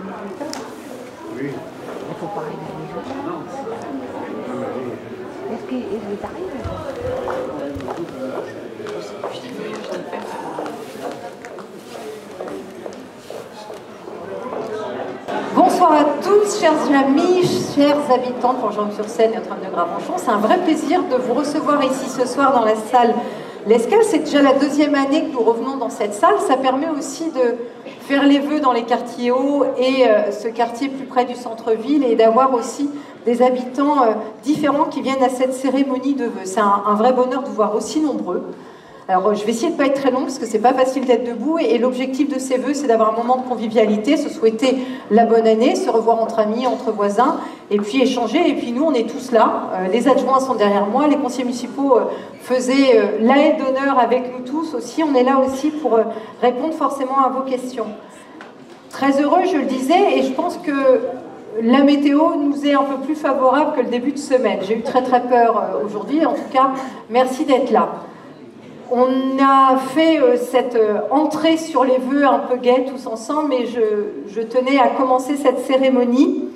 Oui. Il faut parler des urgences. Est-ce qu'il arrive? Bonsoir à tous, chers amis, chers habitants de Port-Jean-sur-Seine et Notre-Dame de Gravenchon. C'est un vrai plaisir de vous recevoir ici ce soir dans la salle L'Escale. C'est déjà la deuxième année que nous revenons dans cette salle. Ça permet aussi de faire les vœux dans les quartiers hauts et ce quartier plus près du centre-ville, et d'avoir aussi des habitants différents qui viennent à cette cérémonie de vœux. C'est un vrai bonheur de vous voir aussi nombreux. Alors, je vais essayer de ne pas être très longue parce que c'est pas facile d'être debout, et l'objectif de ces vœux, c'est d'avoir un moment de convivialité, se souhaiter la bonne année, se revoir entre amis, entre voisins, et puis échanger. Et puis nous, on est tous là. Les adjoints sont derrière moi, les conseillers municipaux faisaient l'aide d'honneur avec nous tous aussi. On est là aussi pour répondre forcément à vos questions. Très heureux, je le disais, et je pense que la météo nous est un peu plus favorable que le début de semaine. J'ai eu très peur aujourd'hui. En tout cas, merci d'être là. On a fait cette entrée sur les vœux un peu gai tous ensemble, mais je tenais à commencer cette cérémonie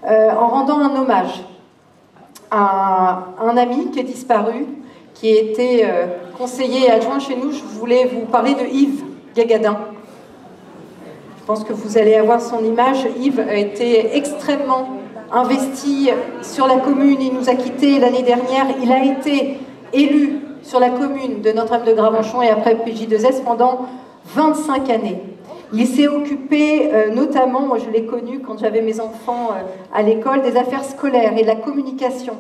en rendant un hommage à un ami qui est disparu, qui était conseiller et adjoint chez nous. Je voulais vous parler de Yves Gagadin. Je pense que vous allez avoir son image. Yves a été extrêmement investi sur la commune. Il nous a quittés l'année dernière. Il a été élu sur la commune de Notre-Dame de Gravenchon et après PJ2S pendant 25 années. Il s'est occupé notamment, moi je l'ai connu quand j'avais mes enfants à l'école, des affaires scolaires et de la communication.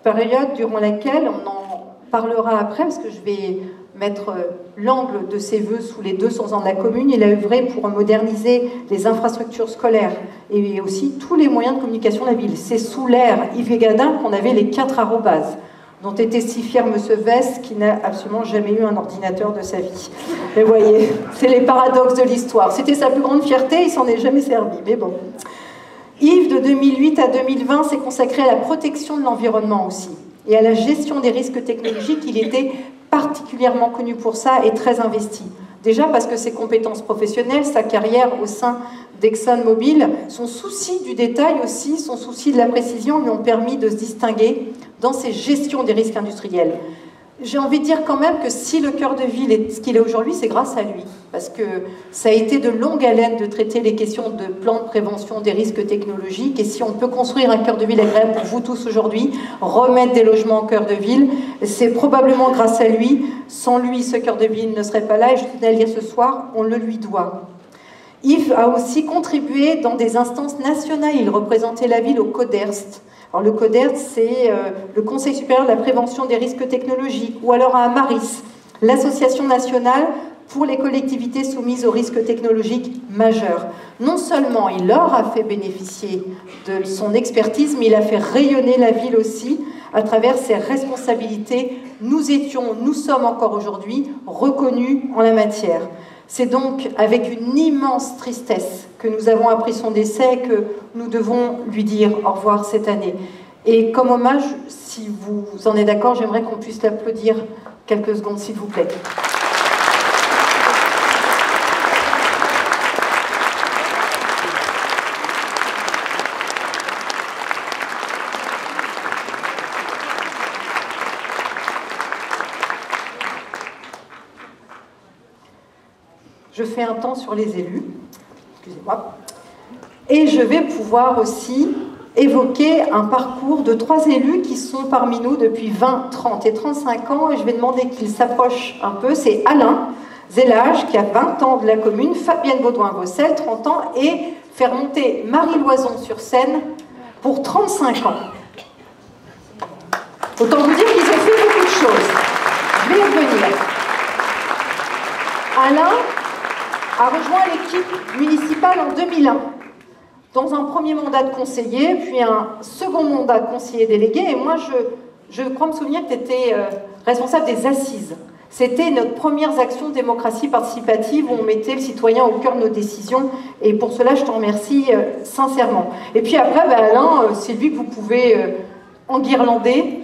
Période durant laquelle, on en parlera après parce que je vais mettre l'angle de ses vœux sous les 200 ans de la commune, il a œuvré pour moderniser les infrastructures scolaires et aussi tous les moyens de communication de la ville. C'est sous l'ère Yves Gagadin qu'on avait les 4 arrobases, dont était si fier M. Vest, qui n'a absolument jamais eu un ordinateur de sa vie. Mais vous voyez, c'est les paradoxes de l'histoire. C'était sa plus grande fierté, il s'en est jamais servi, mais bon. Yves, de 2008 à 2020, s'est consacré à la protection de l'environnement aussi, et à la gestion des risques technologiques. Il était particulièrement connu pour ça et très investi. Déjà parce que ses compétences professionnelles, sa carrière au sein d'ExxonMobil, son souci du détail aussi, son souci de la précision lui ont permis de se distinguer dans ses gestions des risques industriels. J'ai envie de dire quand même que si le cœur de ville est ce qu'il est aujourd'hui, c'est grâce à lui. Parce que ça a été de longue haleine de traiter les questions de plan de prévention des risques technologiques. Et si on peut construire un cœur de ville agréable pour vous tous aujourd'hui, remettre des logements au cœur de ville, c'est probablement grâce à lui. Sans lui, ce cœur de ville ne serait pas là. Et je tenais à le dire ce soir, on le lui doit. Yves a aussi contribué dans des instances nationales. Il représentait la ville au CODERST. Alors le CODERST, c'est le Conseil supérieur de la prévention des risques technologiques, ou alors à Amaris, l'Association nationale pour les collectivités soumises aux risques technologiques majeurs. Non seulement il leur a fait bénéficier de son expertise, mais il a fait rayonner la ville aussi à travers ses responsabilités. Nous sommes encore aujourd'hui reconnus en la matière. C'est donc avec une immense tristesse que nous avons appris son décès et que nous devons lui dire au revoir cette année. Et comme hommage, si vous en êtes d'accord, j'aimerais qu'on puisse l'applaudir quelques secondes, s'il vous plaît. Je fais un temps sur les élus, excusez-moi, et je vais pouvoir aussi évoquer un parcours de 3 élus qui sont parmi nous depuis 20, 30 et 35 ans, et je vais demander qu'ils s'approchent un peu. C'est Alain Zellage, qui a 20 ans de la commune, Fabienne Baudouin-Vossel, 30 ans, et faire monter Marie Loison sur scène pour 35 ans. Autant vous dire qu'ils ont fait beaucoup de choses. Je vais y revenir. Alain a rejoint l'équipe municipale en 2001, dans un premier mandat de conseiller, puis un second mandat de conseiller délégué. Et moi, je crois me souvenir que tu étais responsable des assises. C'était notre première action de démocratie participative où on mettait le citoyen au cœur de nos décisions. Et pour cela, je t'en remercie sincèrement. Et puis après, Alain, c'est lui que vous pouvez enguirlander,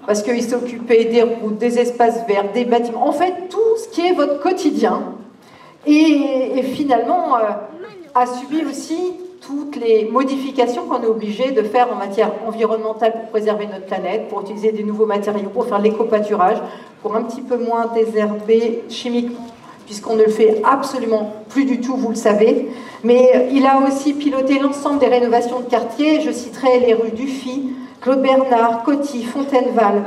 parce qu'il s'est occupé des routes, des espaces verts, des bâtiments. En fait, tout ce qui est votre quotidien. Et finalement, a subi aussi toutes les modifications qu'on est obligé de faire en matière environnementale pour préserver notre planète, pour utiliser des nouveaux matériaux, pour faire l'éco-pâturage, pour un petit peu moins désherber chimiquement, puisqu'on ne le fait absolument plus du tout, vous le savez. Mais il a aussi piloté l'ensemble des rénovations de quartier. Je citerai les rues Dufy, Claude Bernard, Coty, Fontaineval,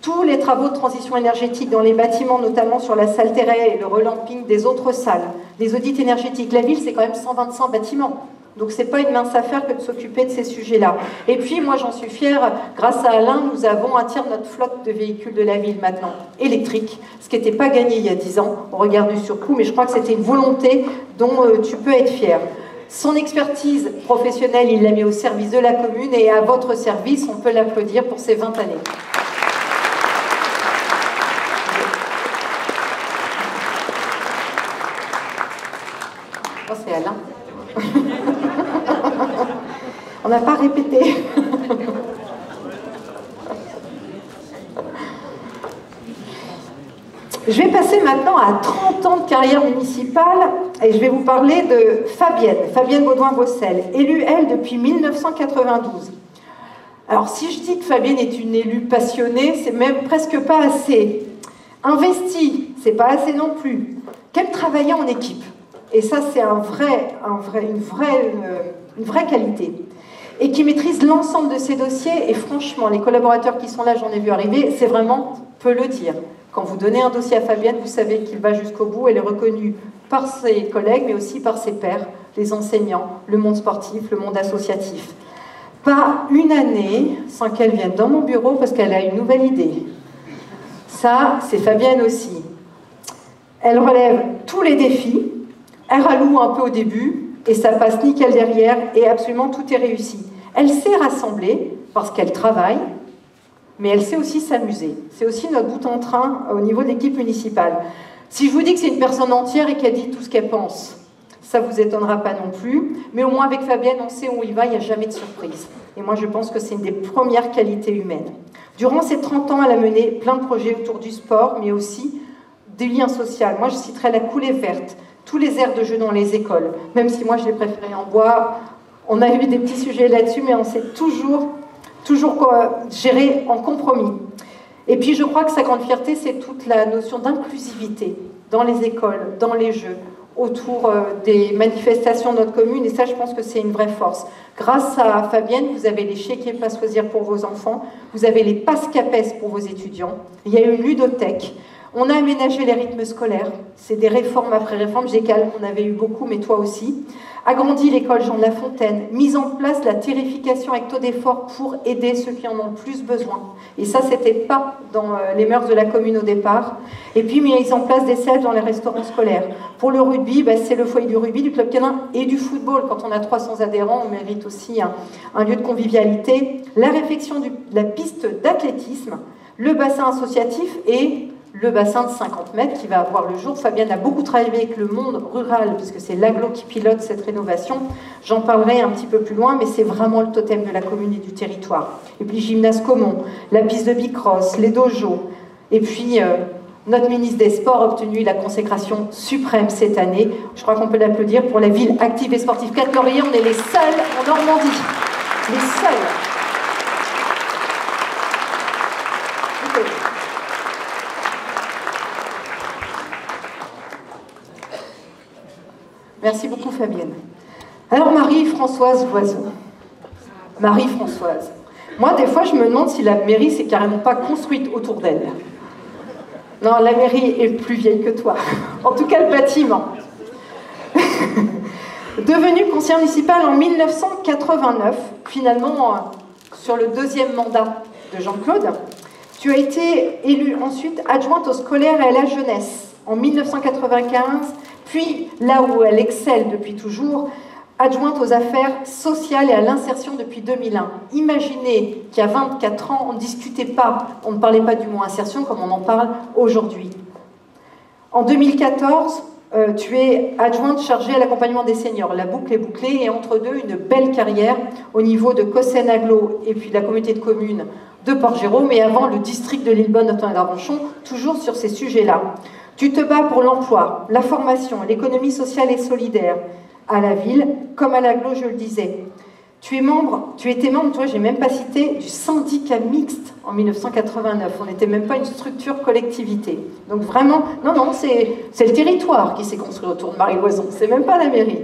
tous les travaux de transition énergétique dans les bâtiments, notamment sur la salle Terret et le relamping des autres salles, les audits énergétiques. La ville, c'est quand même 125 bâtiments. Donc, ce n'est pas une mince affaire que de s'occuper de ces sujets-là. Et puis, moi, j'en suis fière, grâce à Alain, nous avons un tiers de notre flotte de véhicules de la ville maintenant, électriques, ce qui n'était pas gagné il y a 10 ans, au regard du surcoût, mais je crois que c'était une volonté dont tu peux être fier. Son expertise professionnelle, il l'a mis au service de la commune, et à votre service, on peut l'applaudir pour ses 20 années. Oh, c'est Alain. On n'a pas répété. Je vais passer maintenant à 30 ans de carrière municipale et je vais vous parler de Fabienne Baudouin-Bossel, élue, elle, depuis 1992. Alors, si je dis que Fabienne est une élue passionnée, c'est même presque pas assez. Investie, c'est pas assez non plus. Qu'elle travaillait en équipe. Et ça, c'est une vraie qualité. Et qui maîtrise l'ensemble de ses dossiers. Et franchement, les collaborateurs qui sont là, j'en ai vu arriver, c'est vraiment, peut le dire. Quand vous donnez un dossier à Fabienne, vous savez qu'il va jusqu'au bout. Elle est reconnue par ses collègues, mais aussi par ses pairs, les enseignants, le monde sportif, le monde associatif. Pas une année sans qu'elle vienne dans mon bureau parce qu'elle a une nouvelle idée. Ça, c'est Fabienne aussi. Elle relève tous les défis. Elle raloue un peu au début, et ça passe nickel derrière, et absolument tout est réussi. Elle sait rassembler, parce qu'elle travaille, mais elle sait aussi s'amuser. C'est aussi notre bout en train au niveau de l'équipe municipale. Si je vous dis que c'est une personne entière et qu'elle dit tout ce qu'elle pense, ça ne vous étonnera pas non plus, mais au moins avec Fabienne, on sait où il va, il n'y a jamais de surprise. Et moi, je pense que c'est une des premières qualités humaines. Durant ces 30 ans, elle a mené plein de projets autour du sport, mais aussi des liens sociaux. Moi, je citerai la coulée verte, tous les aires de jeu dans les écoles, même si moi je les préférais en bois. On a eu des petits sujets là-dessus, mais on s'est toujours géré en compromis. Et puis je crois que sa grande fierté, c'est toute la notion d'inclusivité dans les écoles, dans les jeux, autour des manifestations de notre commune, et ça je pense que c'est une vraie force. Grâce à Fabienne, vous avez les chéquiers Pass Loisirs pour vos enfants, vous avez les passes CAPES pour vos étudiants, il y a une ludothèque. On a aménagé les rythmes scolaires, c'est des réformes après réformes, GECAL, on avait eu beaucoup, mais toi aussi. Agrandi l'école Jean de La Fontaine, mise en place la tarification avec taux d'effort pour aider ceux qui en ont le plus besoin. Et ça, c'était pas dans les mœurs de la commune au départ. Et puis, mise en place des selfs dans les restaurants scolaires. Pour le rugby, c'est le foyer du rugby, du club canin et du football. Quand on a 300 adhérents, on mérite aussi un lieu de convivialité. La réfection de la piste d'athlétisme, le bassin associatif et le bassin de 50 mètres qui va avoir le jour. Fabienne a beaucoup travaillé avec le monde rural, puisque c'est l'Aglo qui pilote cette rénovation. J'en parlerai un petit peu plus loin, mais c'est vraiment le totem de la commune et du territoire. Et puis Gymnase Comont, la piste de bicross, les dojos. Et puis notre ministre des Sports a obtenu la consécration suprême cette année. Je crois qu'on peut l'applaudir pour la ville active et sportive. Quatre-Lauriers, on est les seuls en Normandie. Les seuls. Merci beaucoup Fabienne. Alors Marie-Françoise Loiseau. Marie-Françoise. Moi des fois je me demande si la mairie s'est carrément pas construite autour d'elle. Non, la mairie est plus vieille que toi. En tout cas le bâtiment. Devenue conseillère municipale en 1989, finalement sur le deuxième mandat de Jean-Claude, tu as été élue ensuite adjointe au scolaire et à la jeunesse en 1995, puis là où elle excelle depuis toujours, adjointe aux affaires sociales et à l'insertion depuis 2001. Imaginez qu'il y a 24 ans, on ne discutait pas, on ne parlait pas du mot insertion comme on en parle aujourd'hui. En 2014, tu es adjointe chargée à l'accompagnement des seniors. La boucle est bouclée et entre deux, une belle carrière au niveau de Cossen-Aglo et puis de la communauté de communes de Port-Jérôme et avant le district de Lillebonne, Autun-et-Gravenchon, toujours sur ces sujets-là. Tu te bats pour l'emploi, la formation, l'économie sociale et solidaire, à la ville, comme à l'agglo, je le disais. Tu étais membre, toi, j'ai même pas cité, du syndicat mixte en 1989. On n'était même pas une structure collectivité. Donc vraiment, non, c'est le territoire qui s'est construit autour de Marie Loison, c'est même pas la mairie.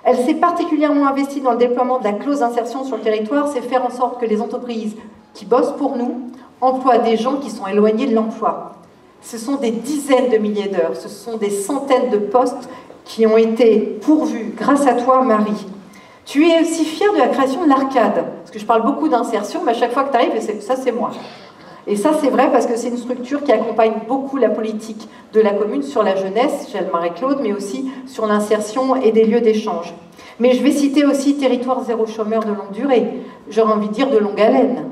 Elle s'est particulièrement investie dans le déploiement de la clause d'insertion sur le territoire, c'est faire en sorte que les entreprises qui bossent pour nous emploient des gens qui sont éloignés de l'emploi. Ce sont des dizaines de milliers d'heures, ce sont des centaines de postes qui ont été pourvus grâce à toi, Marie. Tu es aussi fière de la création de l'Arcade, parce que je parle beaucoup d'insertion, mais à chaque fois que tu arrives, ça c'est moi. Et ça c'est vrai parce que c'est une structure qui accompagne beaucoup la politique de la commune sur la jeunesse, chez Marie-Claude, mais aussi sur l'insertion et des lieux d'échange. Mais je vais citer aussi Territoire zéro chômeur de longue durée, j'aurais envie de dire de longue haleine.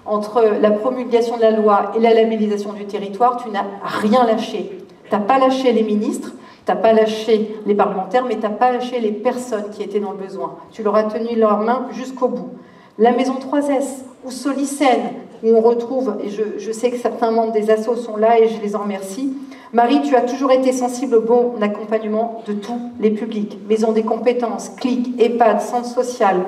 Entre la promulgation de la loi et la labellisation du territoire, tu n'as rien lâché. Tu n'as pas lâché les ministres, tu n'as pas lâché les parlementaires, mais tu n'as pas lâché les personnes qui étaient dans le besoin. Tu leur as tenu leurs mains jusqu'au bout. La maison 3S, ou Solicène, où on retrouve, et je sais que certains membres des assos sont là et je les en remercie. Marie, tu as toujours été sensible au bon accompagnement de tous les publics. Maison des compétences, CLIC, EHPAD, centre social,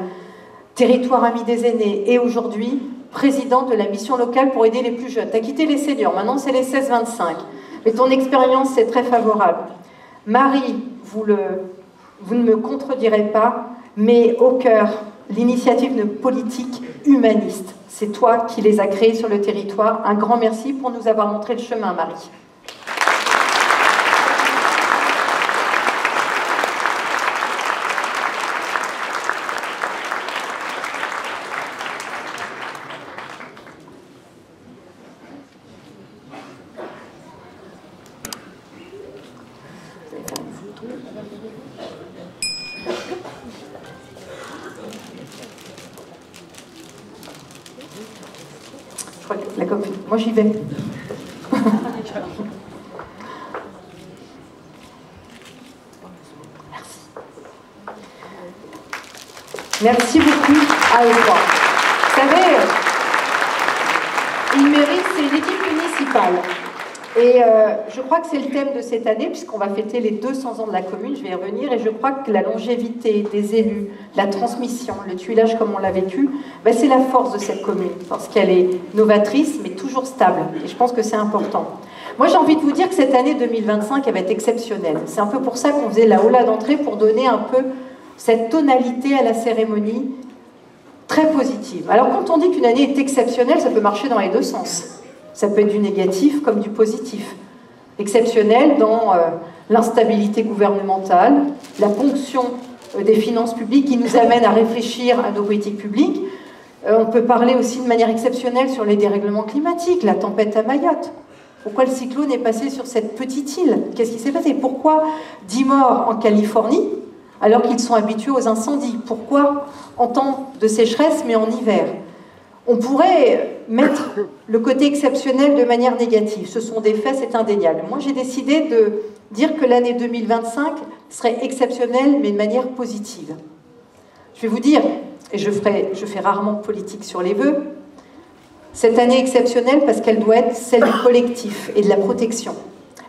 territoire ami des aînés, et aujourd'hui, présidente de la mission locale pour aider les plus jeunes. Tu as quitté les seniors, maintenant c'est les 16-25. Mais ton expérience, c'est très favorable. Marie, vous ne me contredirez pas, mais au cœur, l'initiative de politique humaniste. C'est toi qui les as créées sur le territoire. Un grand merci pour nous avoir montré le chemin, Marie. Je crois que la copie. Moi j'y vais. Merci. Merci beaucoup à eux trois. Vous savez, il mérite, c'est l'équipe municipale. Et je crois que c'est le thème de cette année, puisqu'on va fêter les 200 ans de la commune, je vais y revenir, et je crois que la longévité des élus, la transmission, le tuilage comme on l'a vécu, ben c'est la force de cette commune, parce qu'elle est novatrice, mais toujours stable, et je pense que c'est important. Moi j'ai envie de vous dire que cette année 2025, elle va être exceptionnelle. C'est un peu pour ça qu'on faisait la hola d'entrée, pour donner un peu cette tonalité à la cérémonie, très positive. Alors quand on dit qu'une année est exceptionnelle, ça peut marcher dans les deux sens. Ça peut être du négatif comme du positif. Exceptionnel dans l'instabilité gouvernementale, la ponction des finances publiques qui nous amène à réfléchir à nos politiques publiques. On peut parler aussi de manière exceptionnelle sur les dérèglements climatiques, la tempête à Mayotte. Pourquoi le cyclone est passé sur cette petite île? Qu'est-ce qui s'est passé? Pourquoi 10 morts en Californie alors qu'ils sont habitués aux incendies? Pourquoi en temps de sécheresse mais en hiver? On pourrait mettre le côté exceptionnel de manière négative. Ce sont des faits, c'est indéniable. Moi, j'ai décidé de dire que l'année 2025 serait exceptionnelle, mais de manière positive. Je vais vous dire, et je fais rarement politique sur les vœux, cette année exceptionnelle parce qu'elle doit être celle du collectif et de la protection.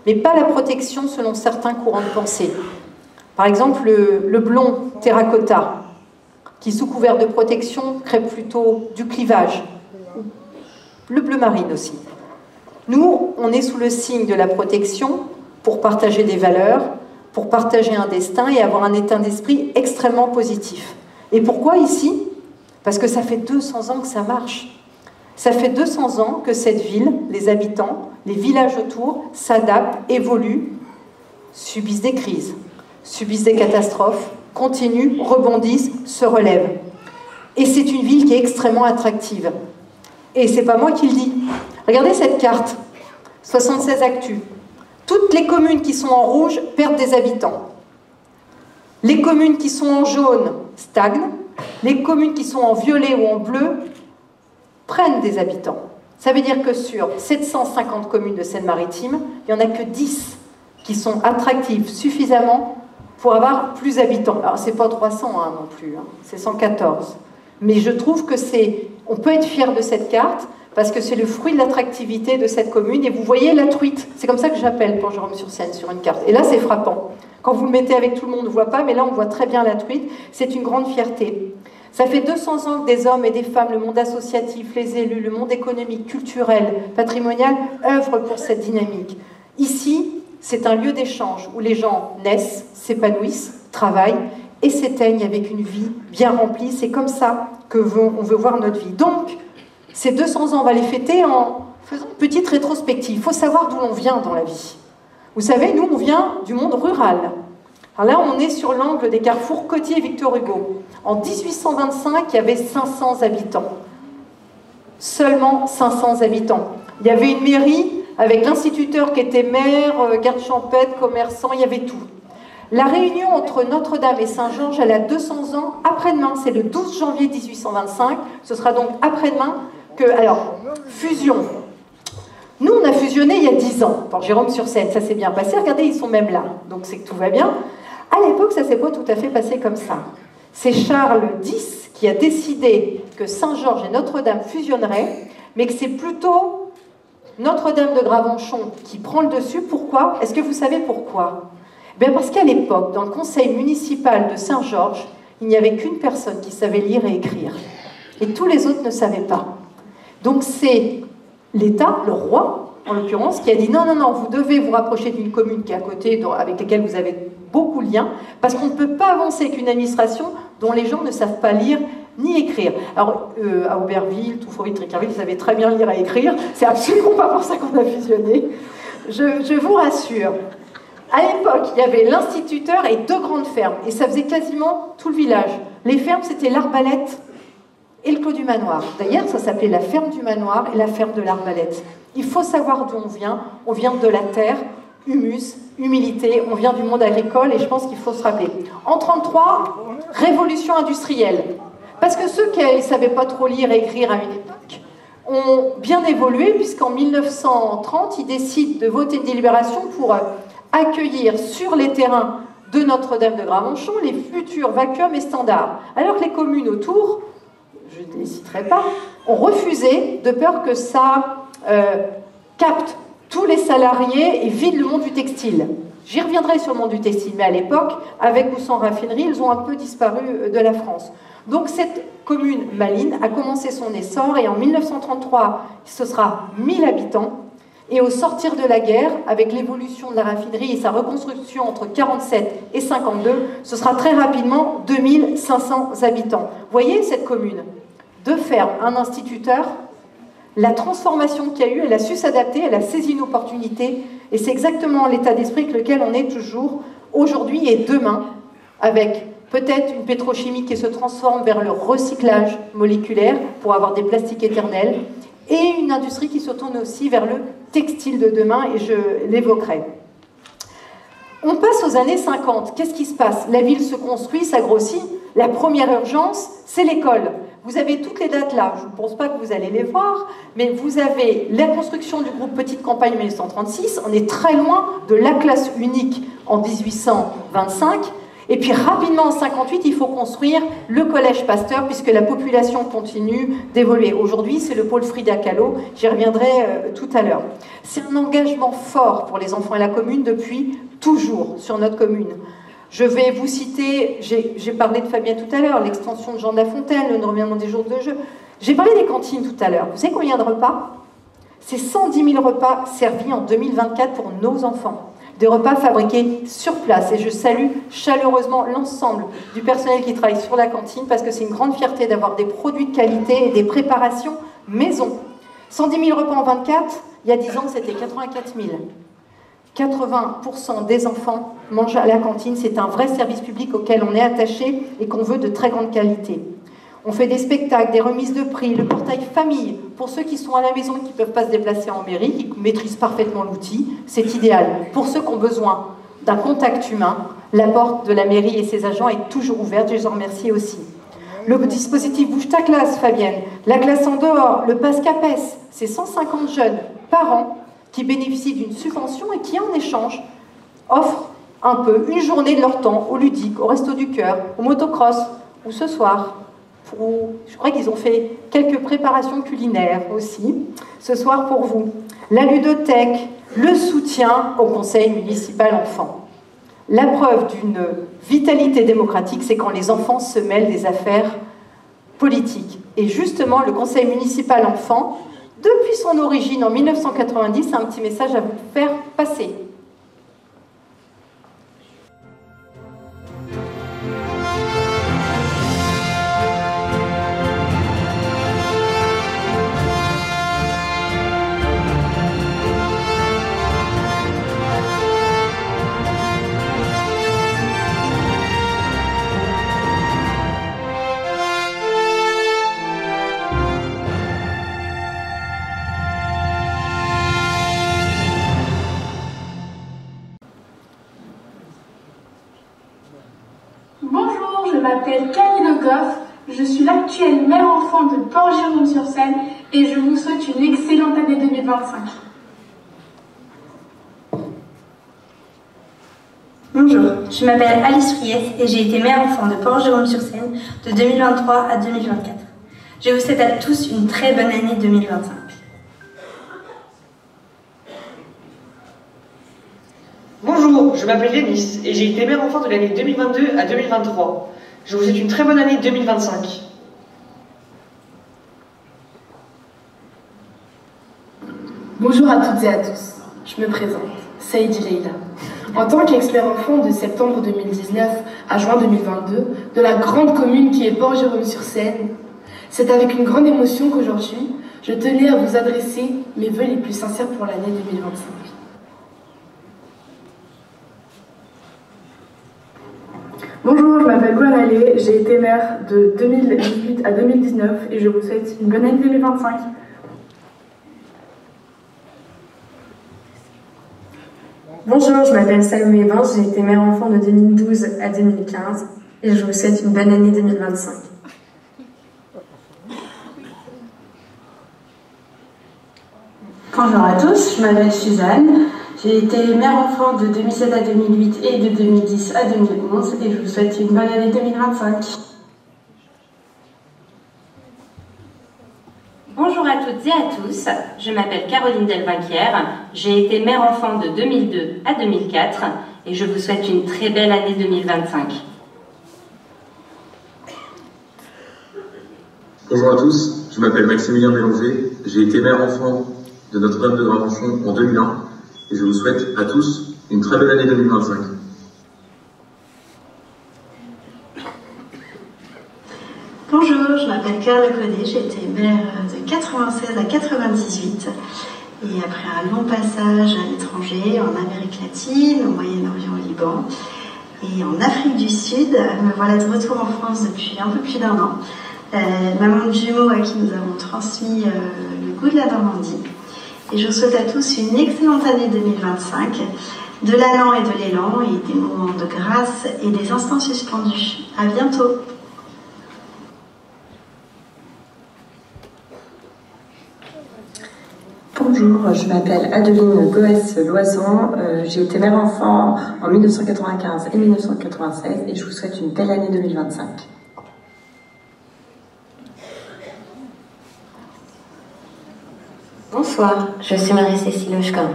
Mais pas la protection selon certains courants de pensée. Par exemple, le blond terracotta, qui, sous couvert de protection, crée plutôt du clivage. Le bleu marine aussi. Nous, on est sous le signe de la protection pour partager des valeurs, pour partager un destin et avoir un état d'esprit extrêmement positif. Et pourquoi ici? Parce que ça fait 200 ans que ça marche. Ça fait 200 ans que cette ville, les habitants, les villages autour s'adaptent, évoluent, subissent des crises, subissent des catastrophes, continuent, rebondissent, se relèvent. Et c'est une ville qui est extrêmement attractive. Et c'est pas moi qui le dis. Regardez cette carte, 76 actus. Toutes les communes qui sont en rouge perdent des habitants. Les communes qui sont en jaune stagnent. Les communes qui sont en violet ou en bleu prennent des habitants. Ça veut dire que sur 750 communes de Seine-Maritime, il n'y en a que 10 qui sont attractives suffisamment pour avoir plus d'habitants. Alors, c'est pas 300 non plus, c'est 114. Mais je trouve que on peut être fier de cette carte parce que c'est le fruit de l'attractivité de cette commune. Et vous voyez la truite, c'est comme ça que j'appelle Pont-Jérôme-sur-Seine sur une carte. Et là, c'est frappant. Quand vous le mettez avec tout le monde, on ne voit pas, mais là, on voit très bien la truite. C'est une grande fierté. Ça fait 200 ans que des hommes et des femmes, le monde associatif, les élus, le monde économique, culturel, patrimonial, œuvrent pour cette dynamique. Ici, c'est un lieu d'échange où les gens naissent, s'épanouissent, travaillent et s'éteignent avec une vie bien remplie. C'est comme ça qu'on veut voir notre vie. Donc, ces 200 ans, on va les fêter en faisant une petite rétrospective. Il faut savoir d'où l'on vient dans la vie. Vous savez, nous, on vient du monde rural. Alors là, on est sur l'angle des carrefours Coty et Victor Hugo. En 1825, il y avait 500 habitants. Seulement 500 habitants. Il y avait une mairie avec l'instituteur qui était maire, garde champêtre, commerçant, il y avait tout. La réunion entre Notre-Dame et Saint-Georges, elle a 200 ans après-demain. C'est le 12 janvier 1825. Ce sera donc après-demain que... Alors, fusion. Nous, on a fusionné il y a 10 ans. Pour Jérôme-sur-Seine, ça s'est bien passé. Regardez, ils sont même là. Donc, c'est que tout va bien. À l'époque, ça ne s'est pas tout à fait passé comme ça. C'est Charles X qui a décidé que Saint-Georges et Notre-Dame fusionneraient, mais que c'est plutôt Notre-Dame de Gravenchon qui prend le dessus. Pourquoi? Est-ce que vous savez pourquoi? Bien parce qu'à l'époque, dans le conseil municipal de Saint-Georges, il n'y avait qu'une personne qui savait lire et écrire. Et tous les autres ne savaient pas. Donc c'est l'État, le roi, en l'occurrence, qui a dit non, non, non, vous devez vous rapprocher d'une commune qui est à côté, avec laquelle vous avez beaucoup de liens, parce qu'on ne peut pas avancer avec une administration dont les gens ne savent pas lire ni écrire. Alors, à Auberville, Touffreville, Trécarville, ils savaient très bien lire et écrire. C'est absolument pas pour ça qu'on a fusionné. Je vous rassure. À l'époque, il y avait l'instituteur et 2 grandes fermes, et ça faisait quasiment tout le village. Les fermes, c'était l'Arbalète et le Clos du Manoir. D'ailleurs, ça s'appelait la ferme du Manoir et la ferme de l'Arbalète. Il faut savoir d'où on vient de la terre, humus, humilité, on vient du monde agricole, et je pense qu'il faut se rappeler. En 1933, révolution industrielle. Parce que ceux qui ne savaient pas trop lire et écrire à une époque ont bien évolué, puisqu'en 1930, ils décident de voter une délibération pour accueillir sur les terrains de Notre-Dame de Gravenchon les futurs vacuums et standards. Alors que les communes autour, je ne les citerai pas, ont refusé de peur que ça capte tous les salariés et vide le monde du textile. J'y reviendrai sur le monde du textile, mais à l'époque, avec ou sans raffinerie, ils ont un peu disparu de la France. Donc cette commune Malines a commencé son essor, et en 1933, ce sera 1000 habitants. Et au sortir de la guerre, avec l'évolution de la raffinerie et sa reconstruction entre 1947 et 1952, ce sera très rapidement 2500 habitants. Vous voyez cette commune? 2 fermes, un instituteur. La transformation qu'il y a eu, elle a su s'adapter, elle a saisi une opportunité, et c'est exactement l'état d'esprit avec lequel on est toujours aujourd'hui et demain, avec peut-être une pétrochimie qui se transforme vers le recyclage moléculaire pour avoir des plastiques éternels, et une industrie qui se tourne aussi vers le textile de demain, et je l'évoquerai. On passe aux années 50. Qu'est-ce qui se passe? La ville se construit, s'agrossit. La première urgence, c'est l'école. Vous avez toutes les dates là, je ne pense pas que vous allez les voir, mais vous avez la construction du groupe Petite Campagne en 1936, on est très loin de la classe unique en 1825, et puis rapidement en 1958, il faut construire le collège Pasteur, puisque la population continue d'évoluer. Aujourd'hui, c'est le pôle Frida Kahlo, j'y reviendrai tout à l'heure. C'est un engagement fort pour les enfants et la commune depuis toujours sur notre commune. Je vais vous citer, j'ai parlé de Fabien tout à l'heure, l'extension de Jean de La Fontaine, le renouvellement des jours de jeu. J'ai parlé des cantines tout à l'heure. Vous savez combien de repas? C'est 110 000 repas servis en 2024 pour nos enfants. Des repas fabriqués sur place. Et je salue chaleureusement l'ensemble du personnel qui travaille sur la cantine, parce que c'est une grande fierté d'avoir des produits de qualité et des préparations maison. 110 000 repas en 24, il y a 10 ans, c'était 84 000. 80% des enfants mangent à la cantine. C'est un vrai service public auquel on est attaché et qu'on veut de très grande qualité. On fait des spectacles, des remises de prix, le portail famille. Pour ceux qui sont à la maison et qui ne peuvent pas se déplacer en mairie, qui maîtrisent parfaitement l'outil, c'est idéal. Pour ceux qui ont besoin d'un contact humain, la porte de la mairie et ses agents est toujours ouverte. Je les en remercie aussi. Le dispositif Bouge ta classe, Fabienne. La classe en dehors, le passe CAPES, c'est 150 jeunes par an qui bénéficient d'une subvention et qui, en échange, offrent un peu une journée de leur temps au ludique, au resto du cœur, au motocross, ou ce soir. Je crois qu'ils ont fait quelques préparations culinaires aussi, ce soir pour vous. La ludothèque, le soutien au conseil municipal enfant. La preuve d'une vitalité démocratique, c'est quand les enfants se mêlent des affaires politiques. Et justement, le conseil municipal enfant, depuis son origine en 1990, a un petit message à vous faire passer. Bonjour, je m'appelle Camille Le Goff, je suis l'actuelle mère-enfant de Port-Jérôme-sur-Seine et je vous souhaite une excellente année 2025. Bonjour, je m'appelle Alice Friès et j'ai été mère-enfant de Port-Jérôme-sur-Seine de 2023 à 2024. Je vous souhaite à tous une très bonne année 2025. Bonjour, je m'appelle Yanis et j'ai été mère-enfant de l'année 2022 à 2023. Je vous souhaite une très bonne année 2025. Bonjour à toutes et à tous, je me présente, Saïdi Leila. En tant qu'ex-mère-enfant de septembre 2019 à juin 2022, de la grande commune qui est Port-Jérôme-sur-Seine, c'est avec une grande émotion qu'aujourd'hui, je tenais à vous adresser mes vœux les plus sincères pour l'année 2025. Bonjour, je m'appelle Gwen Allais, j'ai été mère de 2018 à 2019 et je vous souhaite une bonne année 2025. Bonjour, je m'appelle Salomé Vance, j'ai été mère-enfant de 2012 à 2015 et je vous souhaite une bonne année 2025. Bonjour à tous, je m'appelle Suzanne, j'ai été mère-enfant de 2007 à 2008 et de 2010 à 2011 et je vous souhaite une bonne année 2025. Bonjour à toutes et à tous, je m'appelle Caroline Delvaquière, j'ai été mère-enfant de 2002 à 2004 et je vous souhaite une très belle année 2025. Bonjour à tous, je m'appelle Maximilien Mélanger, j'ai été mère-enfant de Notre-Dame de Gravenchon en 2001 et je vous souhaite à tous une très belle année 2025. Bonjour, je m'appelle Claire Lecaudet, j'ai été mère de 96 à 98 et après un long passage à l'étranger, en Amérique latine, au Moyen-Orient, au Liban et en Afrique du Sud, me voilà de retour en France depuis un peu plus d'1 an. Maman de jumeaux à qui nous avons transmis le goût de la Normandie. Et je vous souhaite à tous une excellente année 2025, de l'allant et de l'élan et des moments de grâce et des instants suspendus. À bientôt. Bonjour, je m'appelle Adeline Goès-Loison, j'ai été mère-enfant en 1995 et 1996 et je vous souhaite une belle année 2025. Bonsoir, je suis Marie-Cécile Hochkin.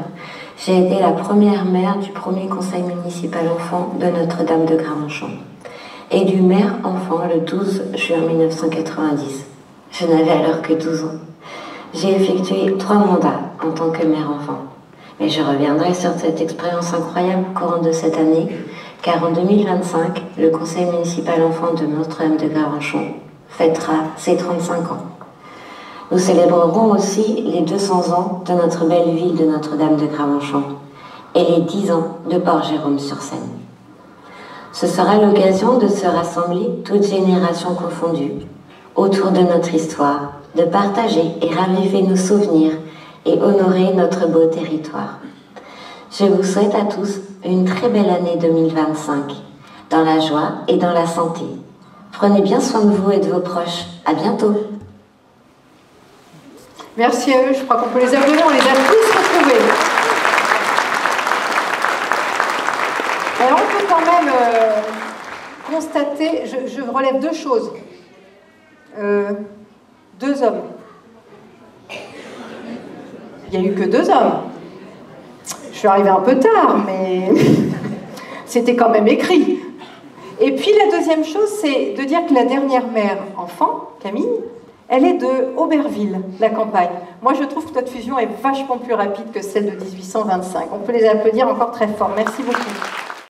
J'ai été la première mère du premier conseil municipal enfant de Notre-Dame de Gravenchon et du maire enfant le 12 juin 1990. Je n'avais alors que 12 ans. J'ai effectué 3 mandats en tant que mère enfant. Mais je reviendrai sur cette expérience incroyable au courant de cette année, car en 2025, le conseil municipal enfant de Notre-Dame de Gravenchon fêtera ses 35 ans. Nous célébrerons aussi les 200 ans de notre belle ville de Notre-Dame de Gravenchon et les 10 ans de Port-Jérôme-sur-Seine. Ce sera l'occasion de se rassembler, toutes générations confondues, autour de notre histoire, de partager et raviver nos souvenirs et honorer notre beau territoire. Je vous souhaite à tous une très belle année 2025, dans la joie et dans la santé. Prenez bien soin de vous et de vos proches. À bientôt. Merci à eux, je crois qu'on peut les applaudir, on les a tous retrouvés. Alors on peut quand même constater, je relève 2 choses. 2 hommes. Il n'y a eu que 2 hommes. Je suis arrivée un peu tard, mais C'était quand même écrit. Et puis la deuxième chose, c'est de dire que la dernière mère enfant, Camille, elle est de Auberville, la campagne. Moi, je trouve que notre fusion est vachement plus rapide que celle de 1825. On peut les applaudir encore très fort. Merci beaucoup.